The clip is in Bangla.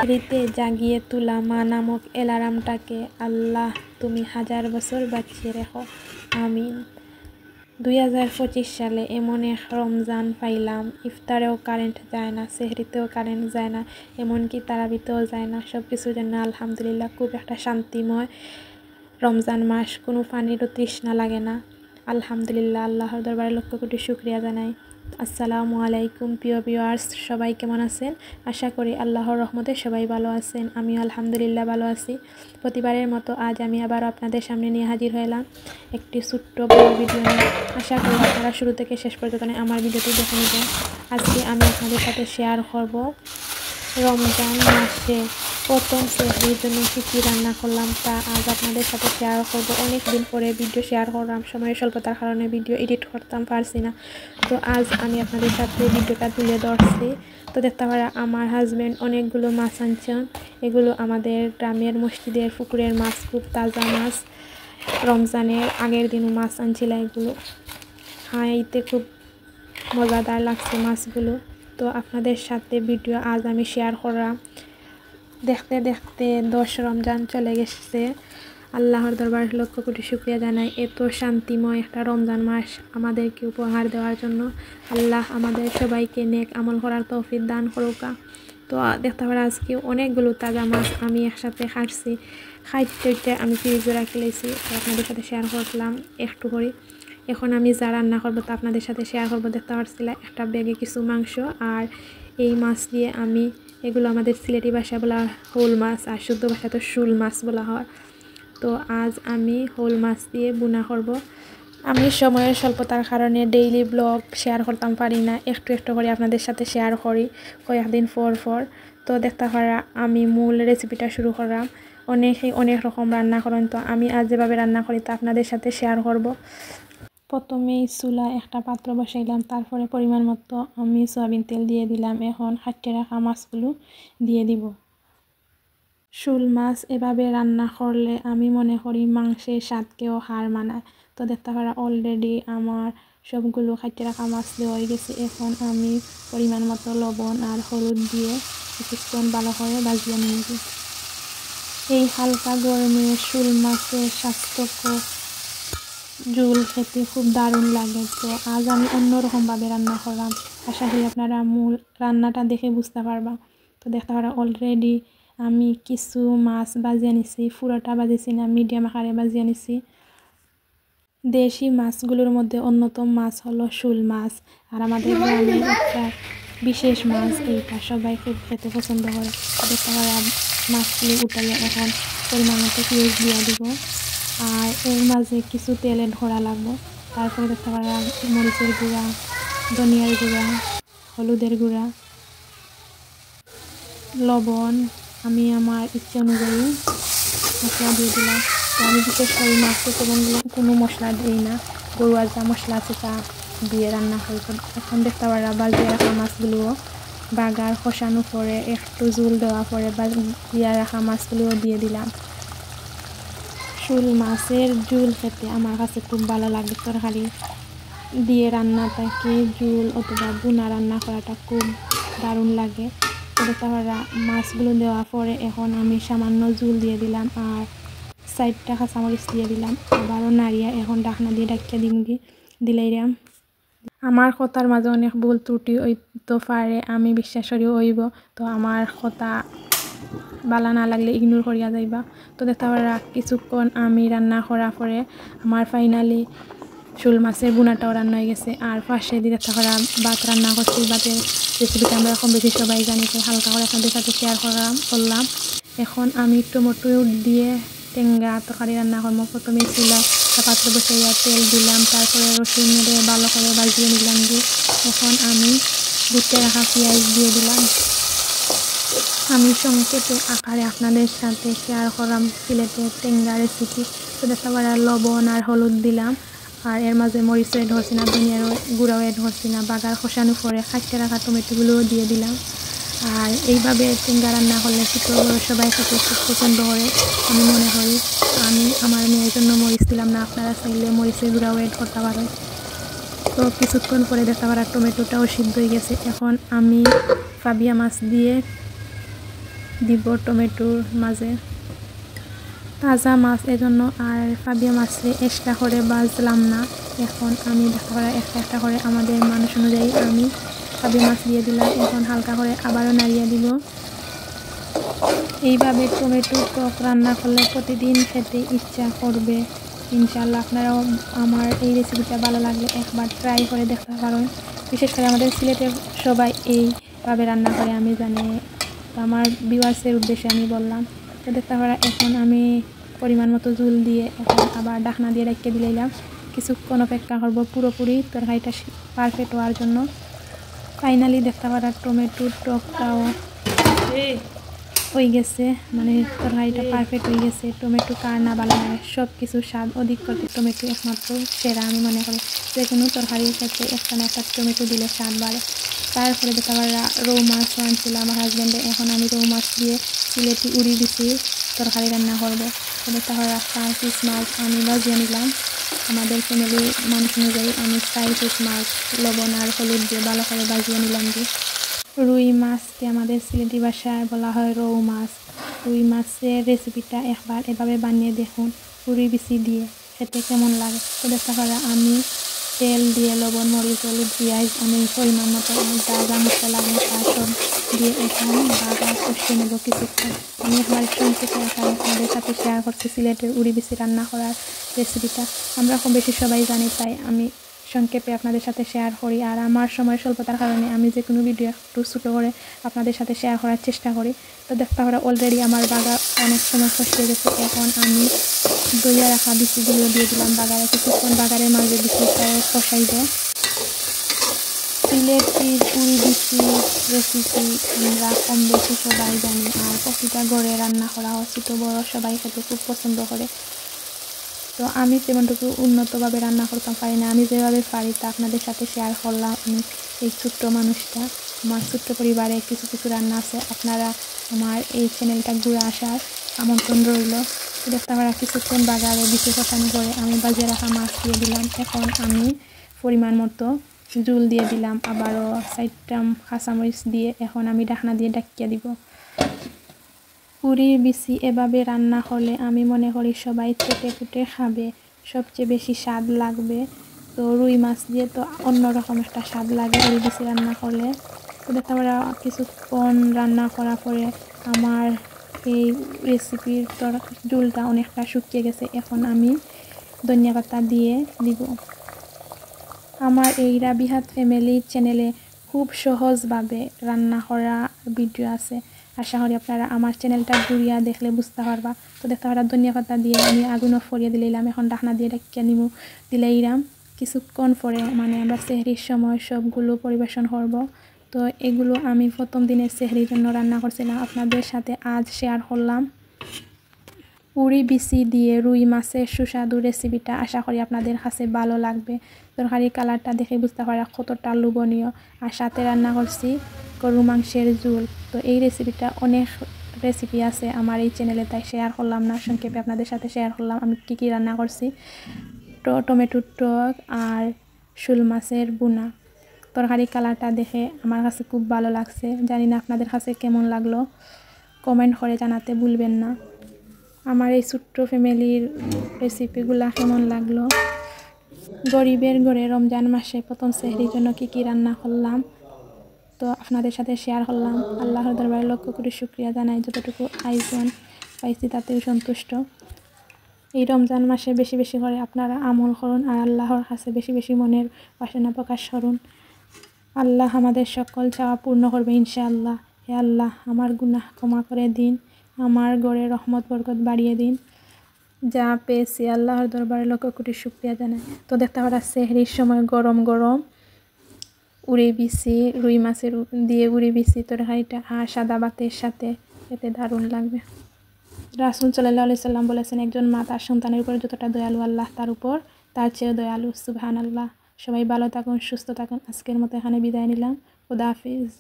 সেহরিতে জাগিয়ে তোলা মা নামক অ্যালার্মটাকে আল্লাহ তুমি 1000 বছর বাঁচিয়ে রেখো, আমিন। 2025 সালে এমন এক রমজান পাইলাম, ইফতারেও কারেন্ট যায় না, সেহরিতেও কারেন্ট যায় না, এমনকি তারাবিতেও যায় না। সব কিছুর জন্য আলহামদুলিল্লাহ, খুব একটা শান্তিময় রমজান মাস। কোনো পানিরও তৃষ্ণা লাগে না। আলহামদুলিল্লাহ, আল্লাহর দরবারে লক্ষ কোটি শুকরিয়া জানাই। আসসালামু আলাইকুম প্রিয় ভিউয়ার্স, সবাই কেমন আছেন? আশা করি আল্লাহর রহমতে সবাই ভালো আছেন। আমিও আলহামদুলিল্লাহ ভালো আছি। প্রতিবারের মতো আজ আমি আবার আপনাদের সামনে নিয়ে হাজির হলাম একটি ছোট্ট বড় ভিডিও নিয়ে। আশা করি আপনারা শুরু থেকে শেষ পর্যন্ত আমার ভিডিওটি দেখে নেবেন। আজকে আমি আপনাদের সাথে শেয়ার করব রমজান মাসে প্রথম সেহরির জন্য কী রান্না করলাম তা আজ আপনাদের সাথে শেয়ার করব। অনেক দিন পরে ভিডিও শেয়ার করলাম, সময়ের স্বল্পতার কারণে ভিডিও এডিট করতাম পারছি না। তো আজ আমি আপনাদের সাথে ভিডিওটা তুলে ধরছি। তো দেখতে পারা আমার হাজব্যান্ড অনেকগুলো মাছ আনছেন। এগুলো আমাদের গ্রামের মসজিদের পুকুরের মাছ, খুব তাজা মাছ। রমজানের আগের দিনও মাছ আনছিল এগুলো। খাইতে খুব মজাদার লাগছে মাছগুলো। তো আপনাদের সাথে ভিডিও আজ আমি শেয়ার করলাম। দেখতে দেখতে 10 রমজান চলে গেছে। আল্লাহর দরবার লক্ষ কোটি শুকরিয়া জানাই এত শান্তিময় একটা রমজান মাস আমাদেরকে উপহার দেওয়ার জন্য। আল্লাহ আমাদের সবাইকে নেক আমল করার তৌফিক দান করুকা। তো দেখতে পারা আজকে অনেকগুলো তাজা মাছ আমি একসাথে খাচ্ছি। খাইতে আমি ফ্রিজে রাখি লেছি, আপনাদের সাথে শেয়ার করলাম একটু করে। এখন আমি যা রান্না করবো তা আপনাদের সাথে শেয়ার করবো। দেখতে পাচ্ছিলাম একটা ব্যাগে কিছু মাংস, আর এই মাছ দিয়ে আমি, এগুলো আমাদের সিলেটি ভাষায় বলা হোল মাছ, আর শুদ্ধ ভাষা তো শোল মাছ বলা হয়। তো আজ আমি হোল মাছ দিয়ে বুনা করব। আমি সময়ের স্বল্পতার কারণে ডেইলি ব্লগ শেয়ার করতাম পারি না, একটু একটু করে আপনাদের সাথে শেয়ার করি কয়েকদিন পর পর। তো দেখতে পারা আমি মূল রেসিপিটা শুরু করলাম। অনেকেই অনেক রকম রান্না করেন, তো আমি আজ যেভাবে রান্না করি তা আপনাদের সাথে শেয়ার করব। প্রথমেই চুলায় একটা পাত্র বসাইলাম, তারপরে পরিমাণ মতো আমি সয়াবিন তেল দিয়ে দিলাম। এখন কাটিয়ে রাখা মাছগুলো দিয়ে দিব। শোল মাছ এভাবে রান্না করলে আমি মনে করি মাংসের স্বাদকেও হার মানায়। তো দেখতে পারা অলরেডি আমার সবগুলো কাটিয়ে রাখা মাছ দেওয়া হয়ে গেছে। এখন আমি পরিমাণ মতো লবণ আর হলুদ দিয়ে কিছুক্ষণ ভালো করে ভাজিয়ে নিয়েছি। এই হালকা গরমে শোল মাছের স্বাস্থ্যকর ঝোল খেতে খুব দারুণ লাগে। তো আজ আমি অন্যরকমভাবে রান্না করলাম, আশা করি আপনারা মূল রান্নাটা দেখে বুঝতে পারবা। তো দেখতে পারা অলরেডি আমি কিছু মাছ ভাজিয়ে নিছি, পুরোটা ভাজিয়েছি না, মিডিয়াম আকারে ভাজিয়ে নিছি। দেশি মাছগুলোর মধ্যে অন্যতম মাছ হলো শোল মাছ, আর আমাদের গ্রামে একটা বিশেষ মাছ এইটা, সবাই খুব খেতে পছন্দ করে। দেখতে পারা মাছগুলো উঠাইয়া এখন পরিমাণ মতো পেঁয়াজ দিয়ে দিব, আর এর মাঝে কিছু তেলে ধরা লাগবো। তারপরে দেখতে পারা মরিচের গুঁড়া, ধনিয়ার গুঁড়া, হলুদের গুঁড়া, লবণ আমি আমার ইচ্ছে অনুযায়ী মশলা দিয়ে দিলাম। তো আমি বিশেষ করে মাছে কোনো মশলা দিই না, গরুয়ার যা মশলা আছে তা দিয়ে রান্না করি। এখন দেখতে পারা বাজিয়ে রাখা মাছগুলোও বাগার কষানো পরে একটু ঝোল দেওয়া পরে বাজিয়ে রাখা মাছগুলোও দিয়ে দিলাম। শোল মাছের ঝোল খেতে আমার কাছে খুব ভালো লাগে। তরকারি দিয়ে রান্নাটাকে ঝোল অথবা বুনা রান্না করাটা খুব দারুণ লাগে। দেখতে পারা মাছগুলো দেওয়ার পরে এখন আমি সামান্য ঝোল দিয়ে দিলাম, আর 4টা কাঁচামরিচ দিয়ে দিলাম। আবারও নাড়িয়া এখন ঢাকনা দিয়ে ডাকিয়ে দিলাম। আমার কথার মাঝে অনেক ভুল ত্রুটি হইতে পারে, আমি বিশ্বাস করি হইব। তো আমার কথা ভালো না লাগলে ইগনোর করিয়া যাইবা। তো দেখতে পারা কিছুক্ষণ আমি রান্না করার পরে আমার ফাইনালি শোল মাছের বুনাটাও রান্না হয়ে গেছে। আর পাশে দিয়ে দেখতে পারা ভাত রান্না করছি। ভাতের রেসিপিটা আমরা কম বেশি সবাই জানি, তো হালকা করে আপনাদের সাথে শেয়ার করলাম। এখন আমি টমেটো দিয়ে টেঙ্গা তরকারি রান্না করবো। প্রথমে চুলা পাত্র বসাইয়া তেল দিলাম, তারপরে রসুন মেরে ভালো করে ভাজিয়ে নিলাম। দিয়ে এখন আমি গুটে রাখা পেঁয়াজ দিয়ে দিলাম। আমি সংক্ষেপে আকারে আপনাদের সাথে শেয়ার করলাম সিলেটের টেঙ্গা রেসিপি। তো দেখতে পারা লবণ আর হলুদ দিলাম, আর এর মাঝে মরিচও এড করছি না, ধনিয়ার গুঁড়াও এড করছি না। বাগার কষানো পরে কাটতে রাখা টমেটোগুলোও দিয়ে দিলাম। আর এইভাবে টেঙ্গা রান্না করলে সবাই খেতে খুব পছন্দ করে আমি মনে করি। আমি আমার মেয়ের জন্য মরিচ দিলাম না, আপনারা চাইলে মরিচের গুঁড়াও এড করতে পারেন। তো কিছুক্ষণ পরে দেখতে পারা টমেটোটাও সিদ্ধ হয়ে গেছে। এখন আমি পাবিয়া মাছ দিয়ে দিব টমেটোর মাঝে তাজা মাছ, এজন্য আর ফাবিয়া মাছরে এক্সট্রা করে বাজলাম না। এখন আমি দেখা করে একটা একটা করে আমাদের মানুষ অনুযায়ী আমি ফাবিয়া মাছ দিয়ে দিলাম। এখন হালকা করে আবারও নাড়িয়ে দিব। এইভাবে টমেটো টক রান্না করলে প্রতিদিন খেতে ইচ্ছা করবে ইনশাআল্লাহ। আপনারাও আমার এই রেসিপিটা ভালো লাগলে একবার ট্রাই করে দেখতে পারেন। বিশেষ করে আমাদের সিলেটের সবাই এইভাবে রান্না করে আমি জানি, তো আমার ভিউয়ার্সের উদ্দেশ্যে আমি বললাম। তো দেখতে পারা এখন আমি পরিমাণ মতো ঝোল দিয়ে এখন আবার ঢাকনা দিয়ে রেখে দিলাম। কিছুক্ষণ অপেক্ষা করব পুরোপুরি তরকারিটা পারফেক্ট হওয়ার জন্য। ফাইনালি দেখতে পারা টমেটোর টকটাও হয়ে গেছে, মানে তরকারিটা পারফেক্ট হয়ে গেছে। টমেটো কার না ভালো লাগে, সব কিছু স্বাদ অধিক করতে টমেটো একমাত্র সেরা আমি মনে করি। যে কোনো তরকারির ক্ষেত্রে একটা না একটা টমেটো দিলে স্বাদ বাড়ে। তারপরে দেখতে পারা রৌ মাছ আনছিল আমার হাজব্যান্ডে। এখন আমি রৌ মাছ দিয়ে সিলেটি উড়ি দিছি তরকারি রান্না করবো। তো দেখতে পারা 4 পিস মাছ আমি বাজিয়ে নিলাম। আমাদের ফ্যামিলি মানুষ অনুযায়ী আমি 4 পিস মাছ লবণ আর হলুদ দিয়ে ভালো করে বাজিয়ে নিলাম। রুই মাছকে আমাদের সিলেটি ভাষায় বলা হয় রৌ মাছ। রুই মাছের রেসিপিটা একবার এভাবে বানিয়ে দেখুন, পুরি বিচি দিয়ে খেতে কেমন লাগে। তো দেখতে পারা আমি তেল দিয়ে লবণ মরিচ হলুদ পেঁয়াজ আমি পরিমাণ মতো যা যা মশলা লাগে তা সব দিয়ে এখন বাগার কষিয়ে নেব কিছুক্ষণ। আমি একবার সংক্ষেপে আপনাদের সাথে শেয়ার করছি সিলেটের উড়ি বিচি রান্না করার রেসিপিটা। আমরা খুব বেশি সবাই জানি, তাই আমি সংক্ষেপে আপনাদের সাথে শেয়ার করি। আর আমার সময় স্বল্পতার কারণে আমি যে কোনো ভিডিও একটু ছোটো করে আপনাদের সাথে শেয়ার করার চেষ্টা করি। তো দেখতে পারা অলরেডি আমার বাগার অনেক সময় কষিয়ে গেছে। এখন আমি দইয়া রাখা বিচিগুলো দিয়ে দিলাম বাগারে। কিছুক্ষণ বাগারের মাঝে বিচিটাও কষাইব। সিলেটির পুরি বিচি রেসিপি আমরা কম বেশি সবাই জানি, আর প্রতিটা ঘরে রান্না করা হয়, ছোটো বড় সবাই খেতে খুব পছন্দ করে। তো আমি তেমনটুকু উন্নতভাবে রান্না করতে পারি না, আমি যেভাবে পারি তা আপনাদের সাথে শেয়ার করলাম। আমি এই ছোট্ট মানুষটা, আমার ছোট্ট পরিবারে কিছু কিছু রান্না আছে। আপনারা আমার এই চ্যানেলটা ঘুরে আসার আমন্ত্রণ রইল। দেখতে পারা কিছুক্ষণ বাজারে বিচি কষানো করে আমি বাজিয়ে রাখা মাছ দিয়ে দিলাম। এখন আমি পরিমাণ মতো ঝোল দিয়ে দিলাম, আবারও 4টা কাঁচামরিচ দিয়ে এখন আমি ঢাকনা দিয়ে ঢাকিয়ে দিব। পুরির বিচি এভাবে রান্না হলে আমি মনে করি সবাই চেটে পুটে খাবে, সবচেয়ে বেশি স্বাদ লাগবে। তো রুই মাছ দিয়ে তো অন্যরকম একটা স্বাদ লাগে পুরি বিচি রান্না করলে। তো দেখতে পারা কিছুক্ষণ রান্না করার পরে আমার এই রেসিপির ঝোলটা অনেকটা শুকিয়ে গেছে। এখন আমি ধনিয়া পাতা দিয়ে দিব। আমার এই রাবিহাত ফ্যামিলি চ্যানেলে খুব সহজভাবে রান্না করা ভিডিও আছে। আশা করি আপনারা আমার চ্যানেলটা ঘুরিয়া দেখলে বুঝতে পারবা। তো দেখতে পারা ধনিয়া পাতা দিয়ে আমি আগুন ফরিয়ে দিলাম। এখন ঢাকনা দিয়ে ঢাকিয়ে নিমু দিলাইরাম। কিছুক্ষণ পরে মানে আমরা সেহরির সময় সবগুলো পরিবেশন করব। তো এগুলো আমি প্রথম দিনের সেহরির জন্য রান্না করছিলাম, আপনাদের সাথে আজ শেয়ার করলাম। পুরি বিচি দিয়ে রুই মাছের সুস্বাদু রেসিপিটা আশা করি আপনাদের কাছে ভালো লাগবে। তরকারির কালারটা দেখে বুঝতে পারা কতটা লোভনীয়। আর সাথে রান্না করছি গরু মাংসের ঝোল। তো এই রেসিপিটা অনেক রেসিপি আছে আমার এই চ্যানেলে, তাই শেয়ার করলাম না, সংক্ষেপে আপনাদের সাথে শেয়ার করলাম আমি কী রান্না করছি। টমেটোর টক আর শোল মাছের বুনা। তরকারির কালারটা দেখে আমার কাছে খুব ভালো লাগছে, জানি না আপনাদের কাছে কেমন লাগলো, কমেন্ট করে জানাতে ভুলবেন না। আমার এই ছোট্ট ফ্যামিলির রেসিপিগুলো কেমন লাগলো। গরিবের ঘরে রমজান মাসে প্রথম সেহরির জন্য কী রান্না করলাম তো আপনাদের সাথে শেয়ার করলাম। আল্লাহর দরবারে লক্ষ কোটি শুকরিয়া জানাই, যতটুকু আয়োজন পাইছি তাতেও সন্তুষ্ট। এই রমজান মাসে বেশি বেশি করে আপনারা আমল করুন আর আল্লাহর কাছে বেশি বেশি মনের বাসনা প্রকাশ করুন। আল্লাহ আমাদের সকল চাওয়া পূর্ণ করবে ইনশাআল্লাহ। হে আল্লাহ, আমার গুনাহ ক্ষমা করে দিন, আমার ঘরে রহমত বরকত বাড়িয়ে দিন। যা পেয়েছি আল্লাহর দরবারে লক্ষ কোটি শুকরিয়া জানাই। তো দেখতে পারা সেহরির সময় গরম গরম উড়ি বিচি রুই মাছের দিয়ে উড়ি বিচি তরকারিটা আর সাদা ভাতের সাথে খেতে দারুণ লাগবে। রাসূল সাল্লাল্লাহু আলাইহি সাল্লাম বলেছেন, একজন মা তার সন্তানের উপর যতটা দয়ালু আল্লাহ তার উপর তার চেয়েও দয়ালু। সুবহানাল্লাহ। সবাই ভালো থাকুন, সুস্থ থাকুন। আজকের মতো এখানে বিদায় নিলাম। খুদা হাফিজ।